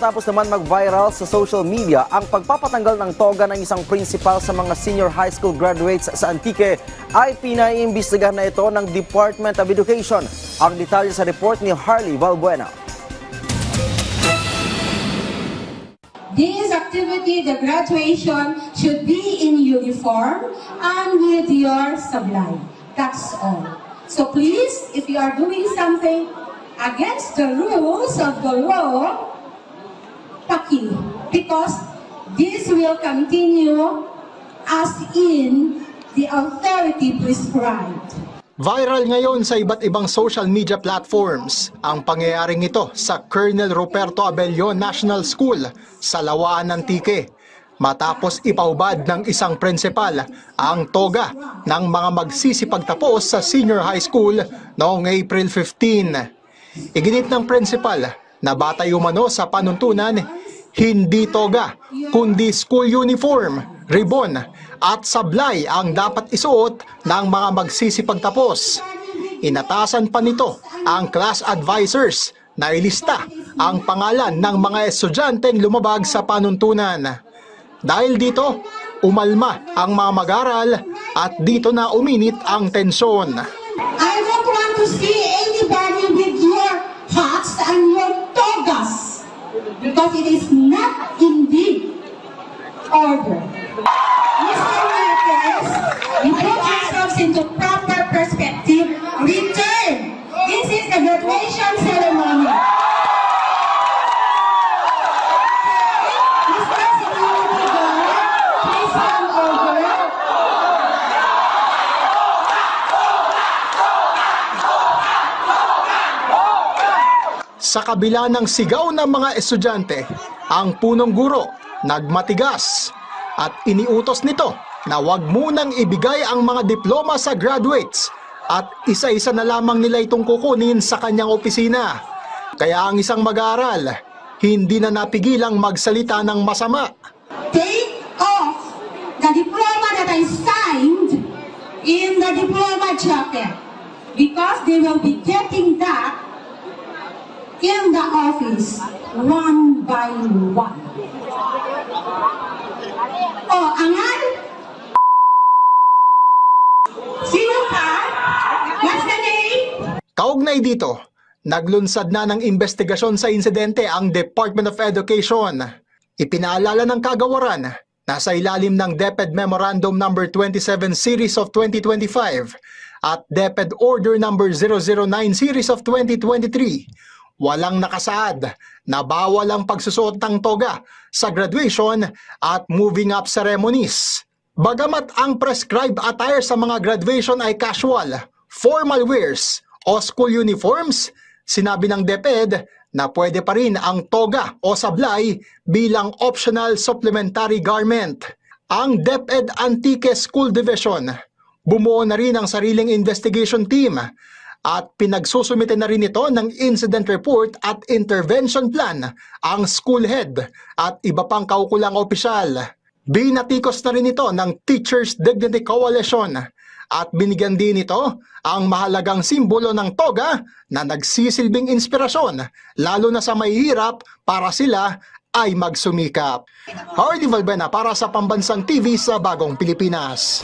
matapos naman mag-viral sa social media ang pagpapatanggal ng toga ng isang principal sa mga senior high school graduates sa Antique, ay pinaiimbestigahan na ito ng Department of Education. Ang detalye sa report ni Harley Valbuena. This activity, the graduation, should be in uniform and with your sablay. That's all. So please, if you are doing something against the rules of the law, paki, because this will continue as in the authority prescribed. Viral ngayon sa iba't ibang social media platforms ang pangyayaring ito sa Colonel Ruperto Abellon National School sa Lawaan, Antique, matapos ipaubad ng isang principal ang toga ng mga magsisipagtapos sa senior high school noong April 15. Iginit ng principal na batay umano sa panuntunan, hindi toga, kundi school uniform, ribbon at sablay ang dapat isuot ng mga magsisipagtapos. Inatasan pa nito ang class advisors na ilista ang pangalan ng mga estudyanteng lumabag sa panuntunan. Dahil dito, umalma ang mga mag-aral at dito na uminit ang tensyon. I don't want to see anybody with your hats and your togas, because it is not indeed order. Mr. Marquez, we put ourselves into proper perspective. Return. This is the graduation ceremony. Mr. Security Guard, please come over. Sa kabila ng sigaw ng mga estudyante, ang punong guro nagmatigas at iniutos nito na huwag munang ibigay ang mga diploma sa graduates at isa-isa na lamang nila itong kukunin sa kanyang opisina. Kaya ang isang mag-aaral, hindi na napigilang magsalita ng masama. Take off the diploma that I signed in the diploma jacket, because they will be getting that in the office one by one. Oh, angan? Sino ka? What's the name? Kaugnay dito, naglunsad na ng investigasyon sa insidente ang Department of Education. Ipinaalala ng kagawaran na sa ilalim ng DepEd Memorandum No. 27 Series of 2025 at DepEd Order No. 009 Series of 2023, walang nakasaad na bawal ang pagsusuot ng toga sa graduation at moving up ceremonies. Bagamat ang prescribed attire sa mga graduation ay casual, formal wears o school uniforms, sinabi ng DepEd na pwede pa rin ang toga o sablay bilang optional supplementary garment. Ang DepEd Antique School Division bumuo na rin ang sariling investigation team at pinagsusumite na rin ito ng incident report at intervention plan ang school head at iba pang kaukulang opisyal. Binatikos na rin ito ng Teachers Dignity Coalition at binigyan din ito ang mahalagang simbolo ng toga na nagsisilbing inspirasyon lalo na sa mahihirap para sila ay magsumikap. Harley Valbuena para sa Pambansang TV sa Bagong Pilipinas.